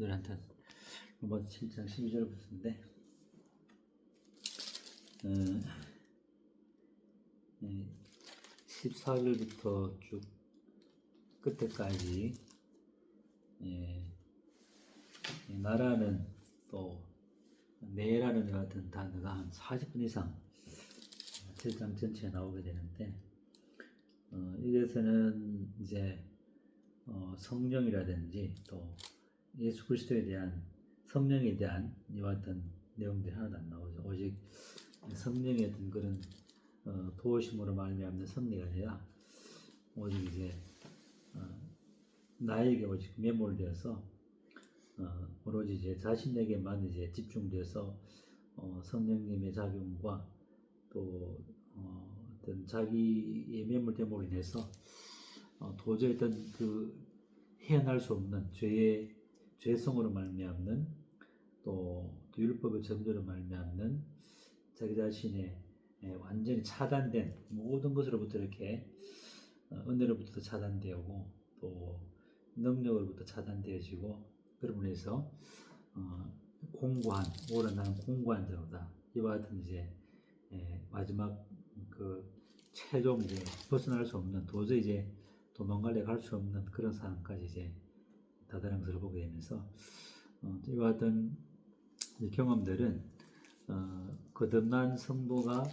오늘한테 로마서 7장 12절부터인데 14절부터 쭉 끝에까지 나라는 또 내라는 같은 단어가 한 40분 이상 7장 전체에 나오게 되는데 이것에는 이제 성령이라든지 또 예수 그리스도에 대한 성령에 대한 이와 같은 내용들이 하나도 안 나오죠. 오직 성령의 어떤 그런 도우심으로 말미암는 승리가 아니라 오직 이제 나에게 오직 매몰되어서 오로지 이제 자신에게만 이제 집중돼서 성령님의 작용과 또 어떤 자기의 매몰됨으로 인해서 도저히 어떤 그 헤어날 수 없는 죄성으로 말미암는 또 율법의 점조로 말미암는 자기 자신의 완전히 차단된 모든 것으로부터 이렇게 은혜로부터 차단되고 또 능력으로부터 차단되어지고 그러므로 해서 나는 공고한 자로다. 이와 같은 이제 마지막 그 최종 이제 벗어날 수 없는 도저히 이제 도망갈래 갈 수 없는 그런 상황까지 이제 다다른 것을 보게 되면서 이와 같은 경험들은 거듭난 성도가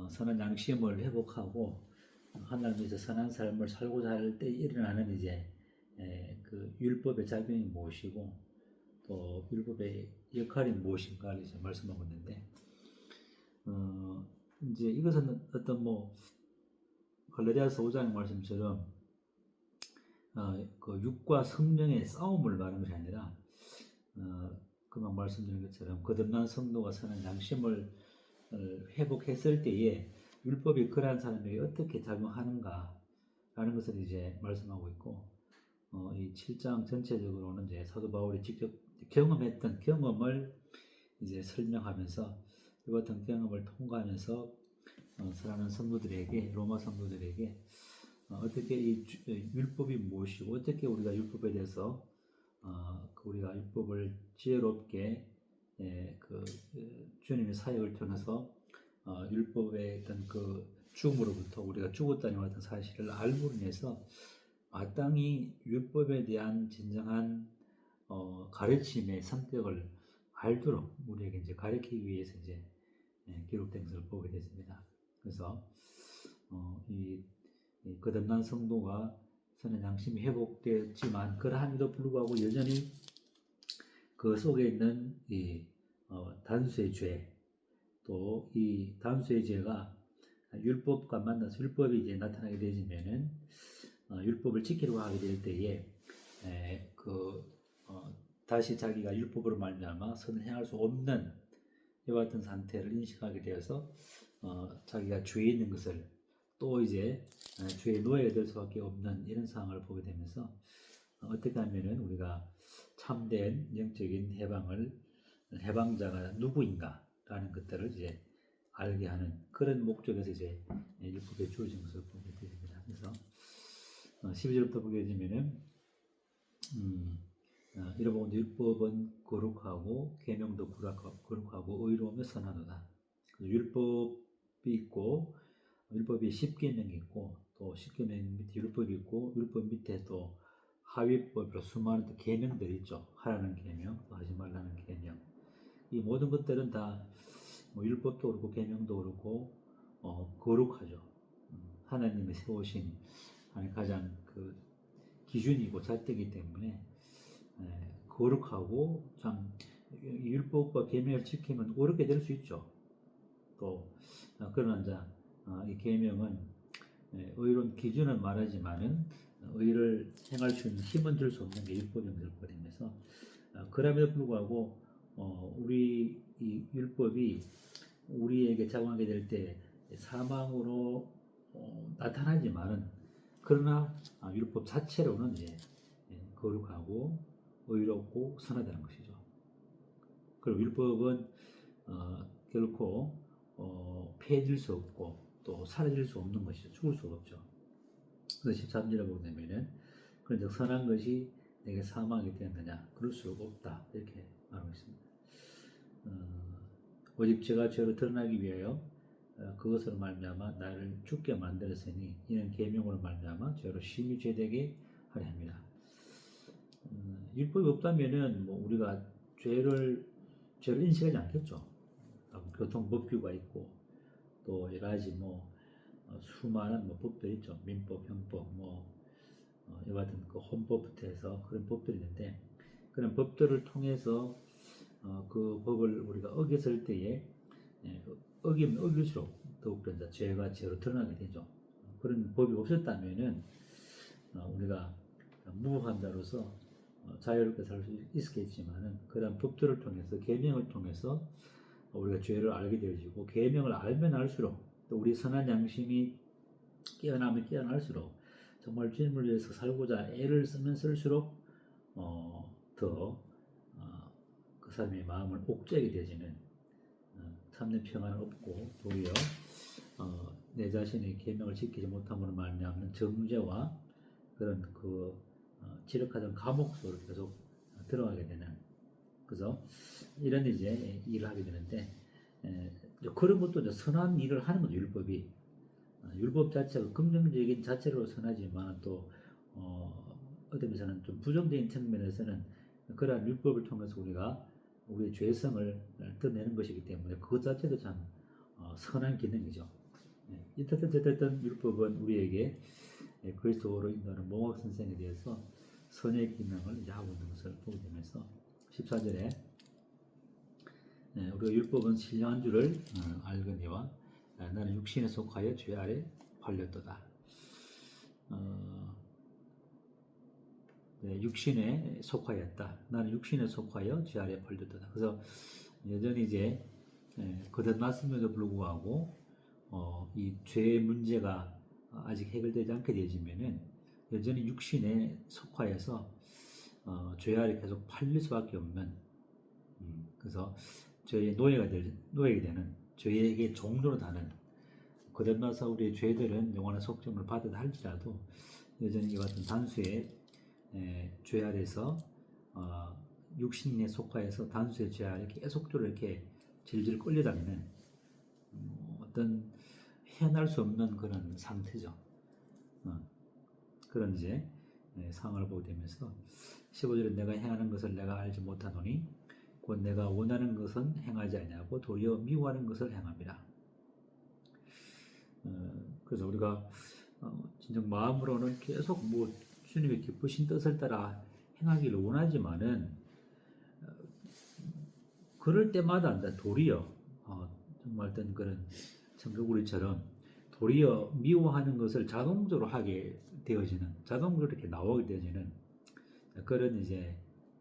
선한 양심을 회복하고 하나님께서 선한 삶을 살고자 할 때 일어나는 이제 그 율법의 작용이 무엇이고 또 율법의 역할이 무엇인가를 이제 말씀하고 있는데 이제 이것은 어떤 갈라디아서 5장 말씀처럼 그 육과 성령의 싸움을 말하는 것이 아니라 그만 말씀드린 것처럼 거듭난 성도가 선한 양심을 회복했을 때에 율법이 그러한 사람에게 어떻게 작용하는가라는 것을 이제 말씀하고 있고 이 7장 전체적으로는 이제 사도 바울이 직접 경험했던 경험을 이제 설명하면서 이 같은 경험을 통과하면서 사랑하는 성도들에게 로마 성도들에게 어떻게 이 율법이 무엇이고 어떻게 우리가 율법에 대해서 우리가 율법을 지혜롭게 그 주님의 사역을 통해서 율법의 어떤 그 죽음으로부터 우리가 죽었다는 같은 사실을 알므로 인해서 마땅히 율법에 대한 진정한 가르침의 성격을 알도록 우리에게 이제 가르치기 위해서 이제 기록된 것을 보게 됐습니다. 그래서 이 거듭난 성도가 선한 양심이 회복되었지만 그러함에도 불구하고 여전히 그 속에 있는 이 단수의 죄, 또 이 단수의 죄가 율법과 만나서 율법이 이제 나타나게 되지면은 율법을 지키려고 하게 될 때에 다시 자기가 율법으로 말미암아 선을 행할 수 없는 이와 같은 상태를 인식하게 되어서 자기가 죄에 있는 것을 또 이제 죄의 노예가 될 수밖에 없는 이런 상황을 보게 되면서 어떻게 하면은 우리가 참된 영적인 해방자가 누구인가라는 것들을 이제 알게 하는 그런 목적에서 이제 율법에 주어진 것을 보게 됩니다. 그래서 12절부터 보게 되면은 이러므로 율법은 거룩하고 계명도 거룩하고 의로우며 선하도다. 율법이 있고 율법이 10계명이 있고 또 10계명 밑에 율법이 있고 율법 밑에 또 하위법으로 수많은 또 계명들이 있죠. 하라는 계명, 또 하지 말라는 계명. 이 모든 것들은 다 율법도 그렇고 계명도 그렇고 거룩하죠. 하나님이 세우신 가장 그 기준이고 잣대이기 때문에 거룩하고 참 율법과 계명을 지키면 옳게 될 수 있죠. 또 그러나 이 계명은 의로운 기준은 말하지만은 의를 행할 수 있는 힘은 줄 수 없는 게 율법인 것을 버리면서 그럼에도 불구하고 우리 이 율법이 우리에게 작용하게 될 때 사망으로 나타나지만은 그러나 율법 자체로는 이제 거룩하고 의롭고 선하다는 것이죠. 그리고 율법은 결코 폐해질 수 없고 또 사라질 수 없는 것이죠. 죽을 수 없죠. 그래서 13절에 보게 되면은 그런즉 선한 것이 내게 사망이 되었느냐? 그럴 수 없다. 이렇게 말하고 있습니다. 오직 죄가 죄로 드러나기 위하여 그것으로 말미암아 나를 죽게 만들었으니 이는 계명으로 말미암아 죄로 심히 죄되게 하려 합니다. 율법이 없다면은 뭐 우리가 죄를 인식하지 않겠죠. 교통법규가 있고 또 여러 가지 수많은 법들이 있죠. 민법, 형법, 이와 같은 그 헌법부터 해서 그런 법들이 있는데 그런 법들을 통해서 그 법을 우리가 어겼을 때에 어기면 어길수록 더욱더 이제 죄가 죄로 드러나게 되죠. 그런 법이 없었다면은 우리가 무고한 자로서 자유롭게 살 수 있었겠지만은 그런 법들을 통해서 계명을 통해서 우리가 죄를 알게 되어지고 계명을 알면 알수록 또 우리 선한 양심이 깨어나면 깨어날수록 정말 주님을 위해서 살고자 애를 쓰면 쓸수록 더 그 사람의 마음을 옥죄게 되지는 참는 평안을 얻고 도리어 내 자신의 계명을 지키지 못함으로 말미암는 정죄와 그런 지력하던 감옥 속으로 계속 들어가게 되는 그래서 이런 이제 일을 하게 되는데 그런 것도 이제 선한 일을 하는 거죠. 율법 자체가 긍정적인 자체로 선하지만 또 어떤 면에서는 좀 부정적인 측면에서는 그러한 율법을 통해서 우리가 우리의 죄성을 드러내는 것이기 때문에 그것 자체도 참 선한 기능이죠. 어쨌든 율법은 우리에게 그리스도로 인도하는 몽학 선생에 대해서 선의 기능을 이제 하고 있는 것을 보게 되면서 14절에 우리가 율법은 신령한 줄을 알거니와 나는 육신에 속하여 죄 아래 팔렸도다. 육신에 속하였다. 나는 육신에 속하여 죄 아래 팔렸도다. 그래서 여전히 이제 거듭났음에도 불구하고 이 죄의 문제가 아직 해결되지 않게 되어지면은 여전히 육신에 속하여서 죄 아래 계속 팔릴 수밖에 없는 그래서 죄의 노예가 되는 죄에게 종로로 다는 거듭나서 우리의 죄들은 영원한 속죄를 받으다 할지라도 여전히 이와 같은 단수의 죄 아래서 육신에 속하여서 단수의 죄 아래 계속적으로 이렇게 질질 끌려다니는 어떤 헤어날 수 없는 그런 상태죠. 그런 이제 상황을 보게 되면서 15절에 내가 행하는 것을 내가 알지 못하노니 곧 내가 원하는 것은 행하지 아니하고 도리어 미워하는 것을 행함이라. 그래서 우리가 진정 마음으로는 계속 주님의 기쁘신 뜻을 따라 행하기를 원하지만은 그럴 때마다 도리어 정말 어떤 그런 성경구리처럼 도리어 미워하는 것을 자동적으로 하게 되어지는 자동적으로 이렇게 나오게 되어지는 그런 이제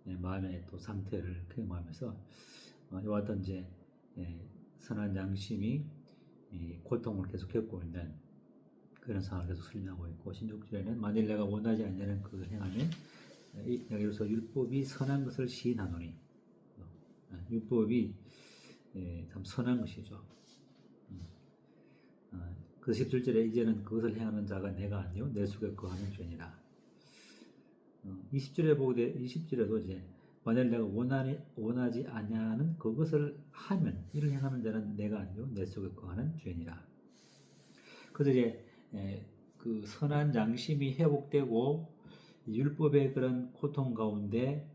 마음의 또 상태를 경험하면서 이와 같은 이제 선한 양심이 고통을 계속 겪고 있는 그런 상황을 계속 설명하고 있고 16절에는 만일 내가 원하지 않는 것을 행하면 여기서 율법이 선한 것을 시인하노니 율법이 참 선한 것이죠. 그 17절에 이제는 그것을 행하는 자가 내가 아니요 내 속에 거하는 죄니라. 20절에도 이제 만일 내가 원하지 아니하는 그것을 하면 이를 행하는 자는 내가 아니요 내 속에 거하는 죄니라. 그래서 이제 그 선한 양심이 회복되고 율법의 그런 고통 가운데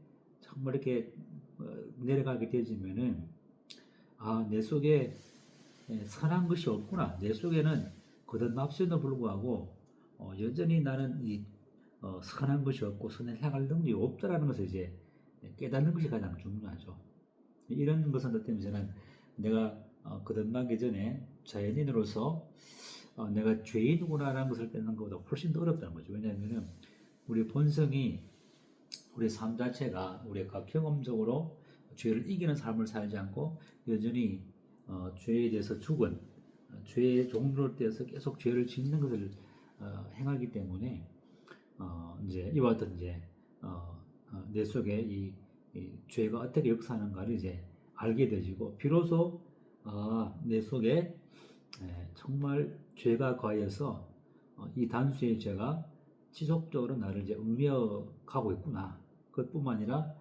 정말 이렇게 내려가게 되지면은 내 속에 선한 것이 없구나. 내 속에는 거듭났음에도 불구하고 여전히 나는 이 선한 것이 없고 선을 향할 능력이 없다라는 것을 이제 깨닫는 것이 가장 중요하죠. 이런 것은 어떤 면에서는 내가 거듭나기 전에 자연인으로서 내가 죄인이구나라는 것을 깨닫는 것보다 훨씬 더 어렵다는 거죠. 왜냐하면 우리 본성이 우리 삶 자체가 우리가 경험적으로 죄를 이기는 삶을 살지 않고 여전히 죄에 대해서 죽은 죄의 종로를 떼어서 계속 죄를 짓는 것을 행하기 때문에 이제 이와 같은 이제 내 속에 이 죄가 어떻게 역사하는가를 이제 알게 되지고 비로소 내 속에 정말 죄가 거하여서 이 단수의 죄가 지속적으로 나를 이제 얽매어 가고 있구나. 그것뿐만 아니라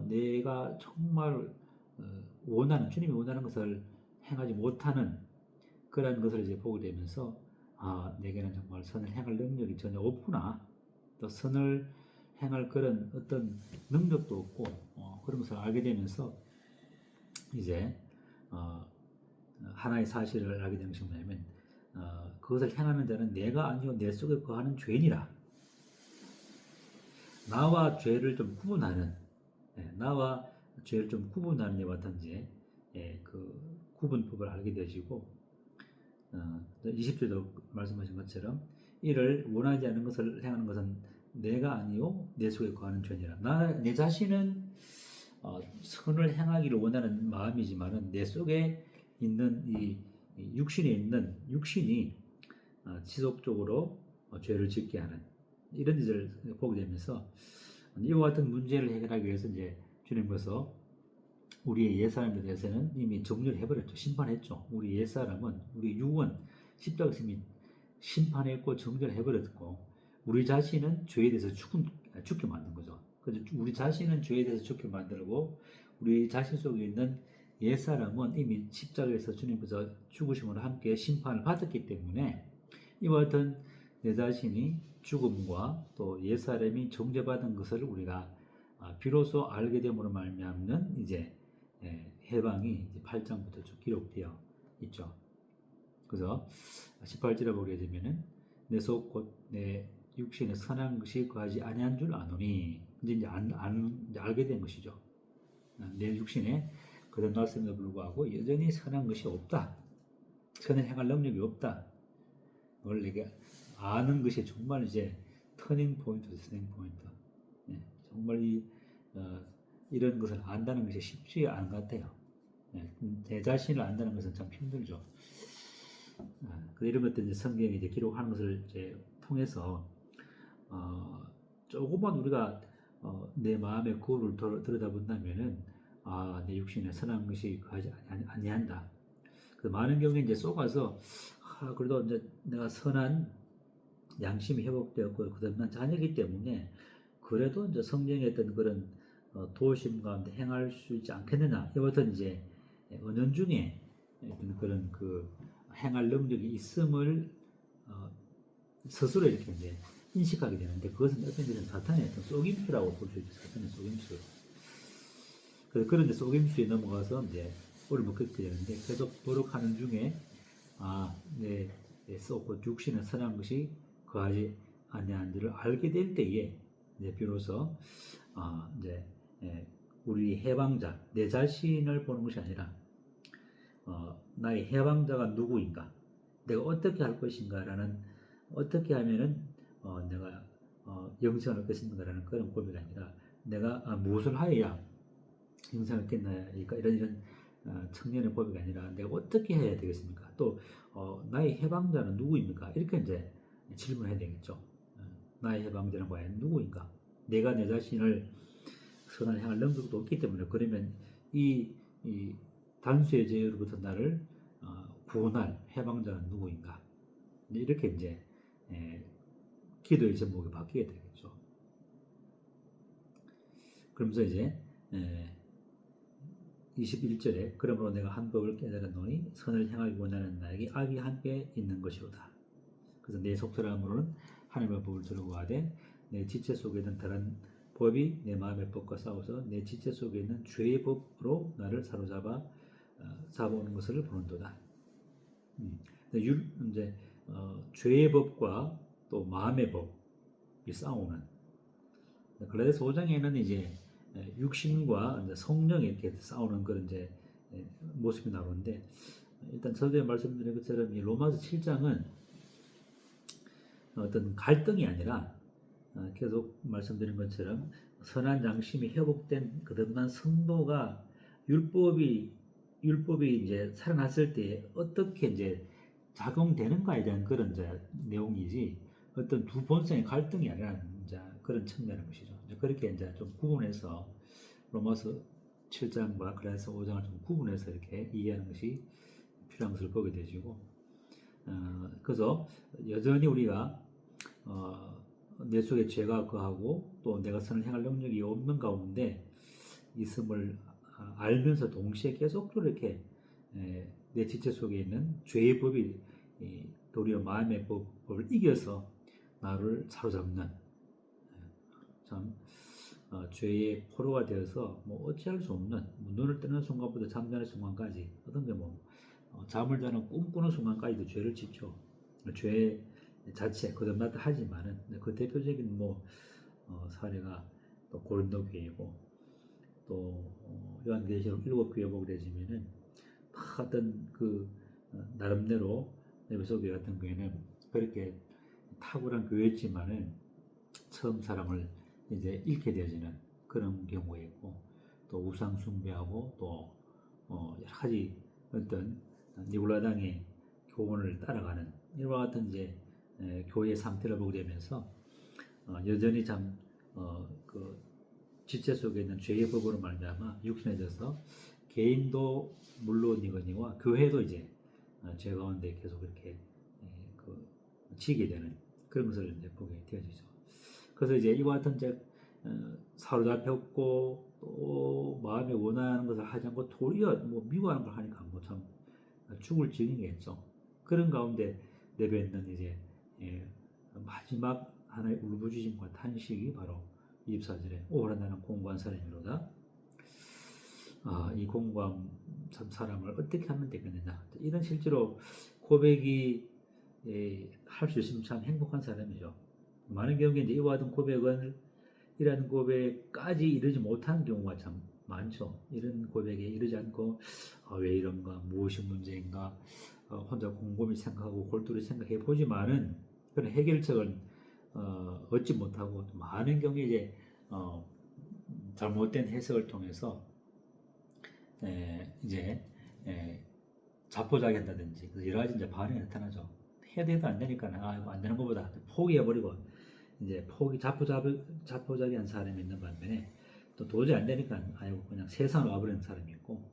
내가 정말 원하는 주님이 원하는 것을 행하지 못하는 그런 것을 이제 보게 되면서 내게는 정말 선을 행할 능력이 전혀 없구나. 또 선을 행할 그런 어떤 능력도 없고 그런 것을 알게 되면서 이제 하나의 사실을 알게 되는 것이 뭐냐면 그것을 행하는 자는 내가 아니요 내 속에 거하는 죄인이라. 나와 죄를 좀 구분하는 나와 죄를 좀 구분하는 이와 같은 그 구분법을 알게 되시고 20절도 말씀하신 것처럼 이를 원하지 않는 것을 행하는 것은 내가 아니요 내 속에 거하는 죄니라. 내 자신은 선을 행하기를 원하는 마음이지만은 내 속에 있는 이 육신에 있는 육신이 지속적으로 죄를 짓게 하는 이런 일을 보게 되면서 이와 같은 문제를 해결하기 위해서 이제 주님께서 우리의 옛사람에 대해서는 이미 정리를 해버렸죠. 심판했죠. 우리 옛사람은 우리 육은 십자가에서 이미 심판했고 정리를 해버렸고 우리 자신은 죄에 대해서 죽게 만든 거죠. 그래서 우리 자신은 죄에 대해서 죽게 만들고 우리 자신 속에 있는 옛사람은 이미 십자가에서 주님께서 죽으심으로 함께 심판을 받았기 때문에 이와 같은 내 자신이 죽음과 또 옛사람이 정죄받은 것을 우리가 비로소 알게 됨으로 말미암는 이제 해방이 8장부터 쭉 기록되어 있죠. 그래서 18절에 보게 되면은 내 속 곧 내 육신에 선한 것이 거하지 아니한 줄 아노니 이제 알게 된 것이죠. 내 육신에 거듭났음에도 불구하고 여전히 선한 것이 없다. 선을 행할 능력이 없다. 그걸 내가 아는 것이 정말 이제 터닝 포인트죠. 터닝 포인트. 정말 이런 것을 안다는 것이 쉽지 않은 것 같아요. 내 자신을 안다는 것은 참 힘들죠. 이런 것들 이제 성경이 이제 기록하는 것을 이제 통해서 조금만 우리가 내 마음의 거울을 들여다본다면은 내 육신에 선한 것이 거하지 아니한다. 그 많은 경우에 이제 속아서 그래도 이제 내가 선한 양심이 회복되었고 그다음에 자녀이기 때문에 그래도 이제 성경에 어떤 그런 도심 가운데 행할 수 있지 않겠느냐. 이것은 이제 은연중에 그런 그 행할 능력이 있음을 스스로 이렇게 이제 인식하게 되는데 그것은 어떤 것은 사탄의 어떤 속임수라고 볼 수 있죠. 사탄의 속임수. 그래서 그런 이제 속임수에 넘어가서 이제 어려움을 겪게 되는데 계속 노력하는 중에 내 썩고 육신에 선한 것이 거하지 아니한 줄을 알게 될 때에 이제 비로소 이제 우리 해방자 내 자신을 보는 것이 아니라 나의 해방자가 누구인가, 내가 어떻게 할 것인가라는 어떻게 하면은 내가 영생을 얻을 것인가라는 그런 고민이 아니라 내가 무엇을 하여야 영생을 얻겠나이까 이런 청년의 고민이 아니라 내가 어떻게 해야 되겠습니까? 또 나의 해방자는 누구입니까? 이렇게 이제 질문해야 되겠죠. 나의 해방자는 과연 누구인가? 내가 내 자신을 선을 향할 능력도 없기 때문에 그러면 이 단수의 죄로부터 나를 구원할 해방자는 누구인가? 이렇게 이제 기도의 제목이 바뀌게 되겠죠. 그러면서 이제 21절에 그러므로 내가 한 법을 깨달았노니 선을 행하기 원하는 나에게 악이 함께 있는 것이로다. 그래서 내 속사람으로는 하나님의 법을 들어가되 내 지체 속에 있는 다른 법이 내 마음의 법과 싸워서 내 지체 속에 있는 죄의 법으로 나를 잡아오는 것을 보는도다. 이제 죄의 법과 또 마음의 법이 싸우는 갈라디아서 5장에는 이제 육신과 이제 성령이 이렇게 싸우는 그런 이제 모습이 나오는데 일단 서두에 말씀드린 것처럼 이 로마서 7장은 어떤 갈등이 아니라 계속 말씀드린 것처럼 선한 양심이 회복된 거듭난 성도가 율법이 이제 살아났을 때 어떻게 이제 작용되는가에 대한 그런 이제 내용이지 어떤 두 본성의 갈등이 아니라 이제 그런 측면인 것이죠. 이제 그렇게 이제 좀 구분해서 로마서 7장과 갈라디아서 5장을 좀 구분해서 이렇게 이해하는 것이 필요한 것을 보게 되시고 그래서 여전히 우리가 내 속에 죄가 거하고 또 내가 선을 행할 능력이 없는 가운데 있음을 알면서 동시에 계속적으로 이렇게 내 지체 속에 있는 죄의 법이 도리어 마음의 법을 이겨서 나를 사로잡는 참 죄의 포로가 되어서 뭐 어찌할 수 없는 눈을 뜨는 순간부터 잠자는 순간까지 어떤 게 뭐 잠을 자는 꿈꾸는 순간까지도 죄를 짓죠. 죄 자체 거듭났다 하지만은 그 대표적인 뭐 사례가 또 고린도 교회이고 또 요한계시록 7교회 보게 되시면은 다 어떤 그 나름대로 에베소 교회 같은 교회는 그렇게 탁월한 교회였지만은 처음 사랑을 이제 잃게 되어지는 그런 경우에 있고 또 우상 숭배하고 또 여러 가지 어떤 니골라당의 교훈을 따라가는 이와 같은 이제 교회의 상태를 보게 되면서 여전히 참 그 지체 속에 있는 죄의 법으로 말미암아 육신해져서 개인도 물론이거니와 교회도 이제 죄 가운데 계속 이렇게 그 지게 되는 그런 것을 이제 보게 되어지죠. 그래서 이제 이와 같은 이제 사로잡혔고 또 마음에 원하는 것을 하지 않고 도리어 뭐 미워하는 걸 하니까 뭐 참 죽을 지경이겠죠. 그런 가운데 내뱉는 이제 마지막 하나의 울부짖음과 탄식이 바로 24절에 오라 나는 공고한 사람이로다. 이 공고한 참 사람을 어떻게 하면 되겠느냐. 이런 실제로 고백이 할 수 있으면 참 행복한 사람이죠. 많은 경우에 이제 이와 같은 고백은 이런 고백까지 이르지 못하는 경우가 참 많죠. 이런 고백에 이르지 않고 왜 이런가, 무엇이 문제인가, 혼자 곰곰이 생각하고 골똘히 생각해 보지만은 그런 해결책을 얻지 못하고 많은 경우에 이제 잘못된 해석을 통해서 이제 자포자기한다든지 여러 가지 이제 반응이 나타나죠. 해도 안 되니까 안 되는 것보다 포기해버리고 이제 자포자기한 사람이 있는 반면에 또 도저히 안 되니까 아이고 그냥 세상 와버리는 사람이 있고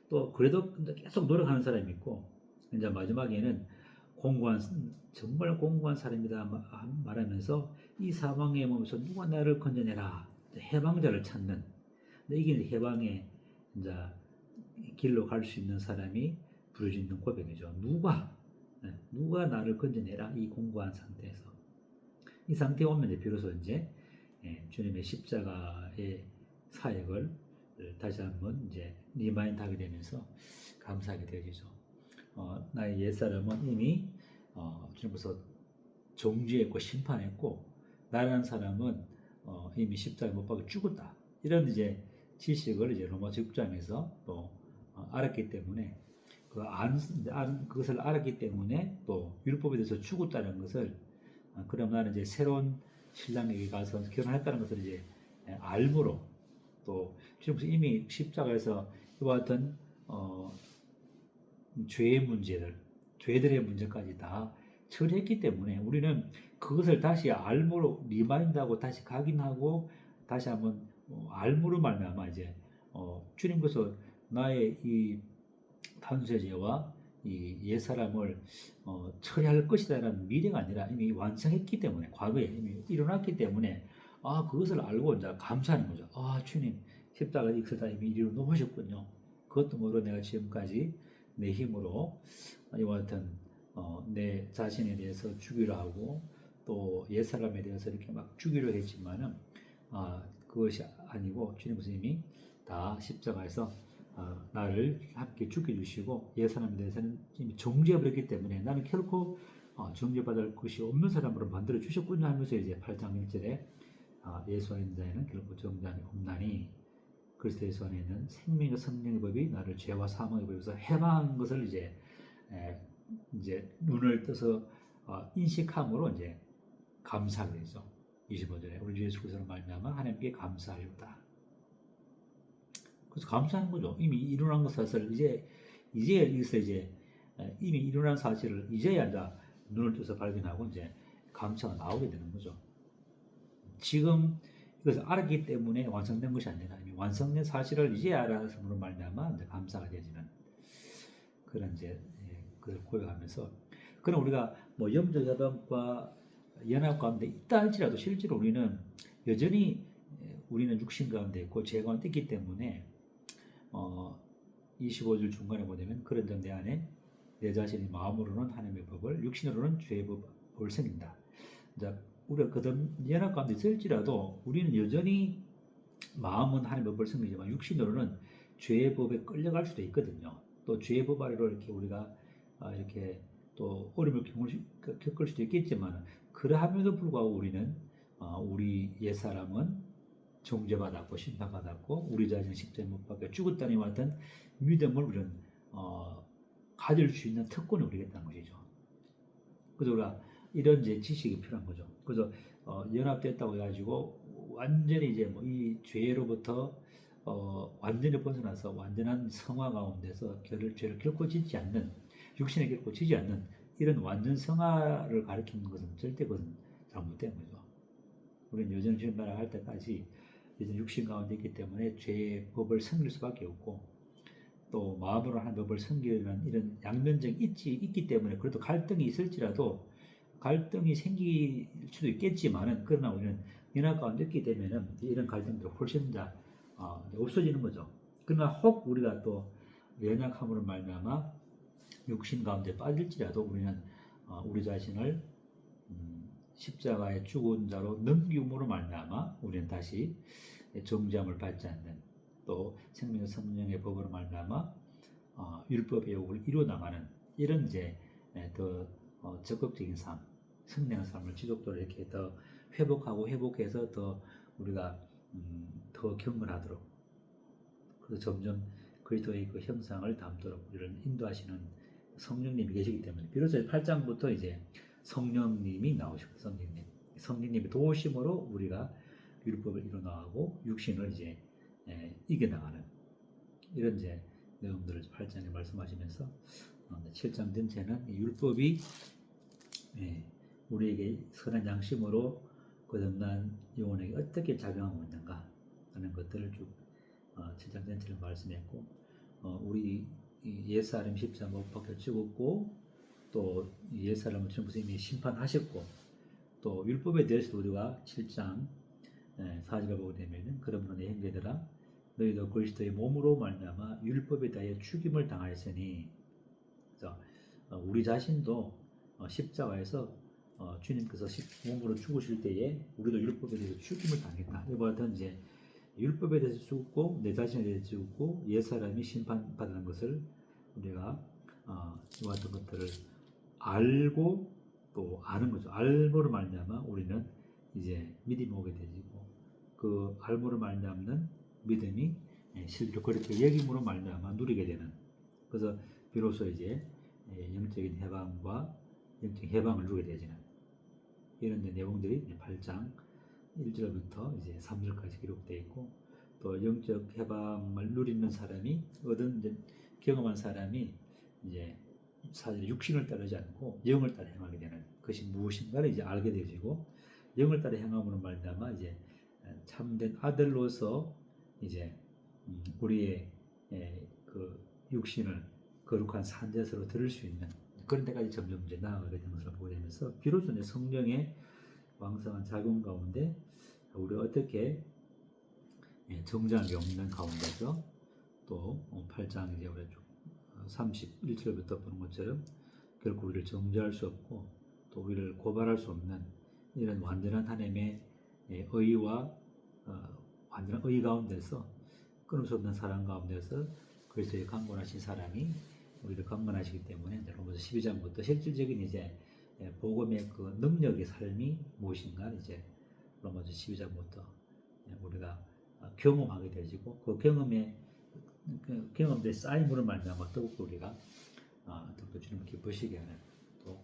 또 그래도 계속 노력하는 사람이 있고 이제 마지막에는 정말 공고한 사람이다 말하면서 이 상황에 몸에서 누가 나를 건져내라 해방자를 찾는 이게 이제 해방의 이제 길로 갈 수 있는 사람이 부르짖는 고백이죠. 누가 나를 건져내라 이 공고한 상태에서 이 상태에 오면 이제 비로소 이제 주님의 십자가의 사역을 다시 한번 이제 리마인드 하게 되면서 감사하게 되어지죠. 나의 옛사람은 이미 주님께서 정죄했고 심판했고 나라는 사람은 이미 십자가에 못 박혀 죽었다. 이런 이제 지식을 이제 로마서 6장에서 또 알았기 때문에 그것을 알았기 때문에 또 율법에 대해서 죽었다는 것을 그럼 나는 이제 새로운 신랑에게 가서 결혼했다는 것을 이제 알므로 또 주님께서 이미 십자가에서 이와 같은 죄의 문제들, 죄들의 문제까지 다 처리했기 때문에 우리는 그것을 다시 알므로 리마인드하고 다시 각인하고 다시 한번 알므로 말미암아 이제 주님께서 나의 이 탄수죄와 이 옛사람을 처리할 것이다라는 미래가 아니라 이미 완성했기 때문에 과거에 이미 일어났기 때문에 그것을 알고 이제 감사하는 거죠. 주님 십자가 익스다 이미 이루어 놓으셨군요. 그것도 모르고 내가 지금까지 내 힘으로 이와 같은 내 자신에 대해서 죽이려 하고 또 옛사람에 대해서 이렇게 막 죽이려 했지만은 그것이 아니고 주님께서 이미 다 십자가에서 나를 함께 죽여주시고 옛사람에 대해서는 이미 정죄해버렸기 때문에 나는 결코 정죄받을 것이 없는 사람으로 만들어 주셨군요 하면서 이제 8장 1절에 예수 안에 있는 자에는 결코 정죄함이 없나니 그리스도 예수 안에 있는 생명과 성령의 법이 나를 죄와 사망의 법에서 해방한 것을 이제 눈을 떠서 인식함으로 이제 감사하게 되죠. 25절에 우리 주 예수 그리스도로 말미암아 하나님께 감사하리로다. 그래서 감사하는 거죠. 이미 일어난 것을 이제 여기서 이제 이미 일어난 사실을 이제야 이제 눈을 떠서 발견하고 이제 감사가 나오게 되는 거죠. 지금 이것을 알았기 때문에 완성된 것이 아니라 이미 완성된 사실을 이제 알아서므로 말미암아 이제 감사가 되어지는 그런 이제 그걸 고백하면서 그럼 우리가 뭐 영적 해방과 연합 가운데 있다 할지라도 실제로 우리는 여전히 우리는 육신 가운데 있고 죄 가운데 있기 때문에 25절 중간에 보면 그런 점 내 안에 내 자신이 마음으로는 하나님의 법을 육신으로는 죄의 법을 섬긴다. 자, 우리가 그런 연합 가운데 있을지라도 우리는 여전히 마음은 하나님의 법을 섬기지만 육신으로는 죄의 법에 끌려갈 수도 있거든요. 또 죄의 법 아래로 이렇게 우리가 이렇게 또 어려움을 겪을 수도 있겠지만 그러함에도 불구하고 우리는 우리 옛사람은 정죄받았고 심판받았고 우리 자신은 십자가에 못 박혀 죽었다니 왔던 믿음을 우리는 가질 수 있는 특권이 우리가 있다는 것이죠. 그래서 우리가 이런 이제 지식이 필요한 거죠. 그래서 연합됐다고 해가지고 완전히 이제 뭐 이 죄로부터 완전히 벗어나서 완전한 성화 가운데서 죄를 결코 짓지 않는 육신에 결코 지지 않는 이런 완전 성화를 가리키는 것은 절대 그것은 잘못된 거죠. 우리는 여전히 주님 나라 갈 때까지 여전히 육신 가운데 있기 때문에 죄의 법을 섬길 수밖에 없고 또 마음으로 하는 법을 섬기는 이런 양면적이 있기 때문에 그래도 갈등이 있을지라도 갈등이 생길 수도 있겠지만은 그러나 우리는 연합 가운데 있게 되면은 이런 갈등들이 훨씬 더 없어지는 거죠. 그러나 혹 우리가 또 연약함으로 말미암아 육신 가운데 빠질지라도 우리는 우리 자신을 십자가에 죽은 자로 넘기움으로 말미암아 우리는 다시 정죄함을 받지 않는 또 생명의 성령의 법으로 말미암아 율법의 요구를 이루어 나가는 이런 이제 더 적극적인 삶, 성령의 삶을 지속적으로 이렇게 더 회복해서 더 우리가 더 경건하도록 그래서 점점 그리스도의 그 형상을 담도록 우리를 인도하시는 성령님이 계시기 때문에 비로소 8장부터 이제 성령님이 나오시고 성령님의 도우심으로 우리가 율법을 이루어 나가고 육신을 이제 이겨나가는 이런 이제 내용들을 8장에 말씀하시면서 7장 전체는 율법이 우리에게 선한 양심으로 거듭난 영혼에게 어떻게 작용하고 있는가 하는 것들을 쭉 7장 전체를 말씀했고 우리 옛사람 십자가 못 박혀 죽었고 또 옛사람을 주님께서 이미 심판하셨고 또 율법에 대해서도 우리가 7장 4절을 보게 되면은 그러므로 내 형제들아 너희도 그리스도의 몸으로 말미암아 율법에 대하여 죽임을 당하였으니 그래서 우리 자신도 십자가에서 주님께서 몸으로 죽으실 때에 우리도 율법에 대해서 죽임을 당했다. 이와 같은 이제 율법에 대해서 죽고 내 자신에 대해서 죽고 옛사람이 심판받는 것을 우리가 이와 같은 것들을 알고 또 아는 거죠. 알므로 말미암아 우리는 이제 믿음이 오게 되고 그 알므로 말미암는 믿음이 실제로 그렇게 여김으로 말미암아 누리게 되는 그래서 비로소 이제 영적인 해방과 영적 해방을 누리게 되지는 이런 내용들이 8장 1절부터 이제 3절까지 기록되어 있고 또 영적 해방을 누리는 사람이 경험한 사람이 이제 사실 육신을 따르지 않고 영을 따라 행하게 되는 것이 무엇인가를 이제 알게 되지고 영을 따라 행함으로 말미암아 이제 참된 아들로서 이제 우리의 그 육신을 거룩한 산재서로 들을 수 있는 그런 데까지 점점 이제 나아가게 되는 것을 보게 되면서 비로소 이제 성령의 왕성한 작용 가운데 우리가 어떻게 정죄함이 없는 가운데서 또 8장 이제 우리 31절부터 보는 것처럼 결국 우리를 정죄할 수 없고 또 우리를 고발할 수 없는 이런 완전한 하나님의 의와 완전한 의 가운데서 끊을 수 없는 사랑 가운데서 그리스도의 강권하신 사랑이 우리를 강건하시기 때문에 로마서 12장부터 실질적인 이제 복음의 그 능력의 삶이 무엇인가 이제 로마서 12장부터 우리가 경험하게 되지고 그 경험된 쌓임으로 말미암아 더욱더 우리가 더욱더 주님을 기쁘시게 하는 또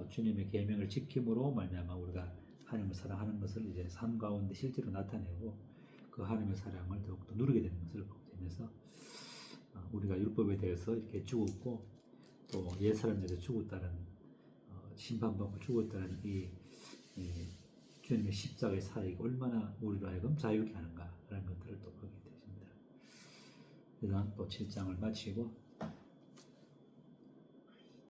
주님의 계명을 지킴으로 말미암아 우리가 하나님을 사랑하는 것을 이제 삶 가운데 실제로 나타내고 그 하나님의 사랑을 더욱더 누리게 되는 것을 보게 되면서 우리가 율법에 대해서 이렇게 죽었고 또 옛사람에 대해서 죽었다는 심판받고 죽었다는 이 주님의 십자가의 사역이 얼마나 우리로 하여금 자유케 하는가 라는 것들을 또 보게 되십니다. 그래서 또 7장을 마치고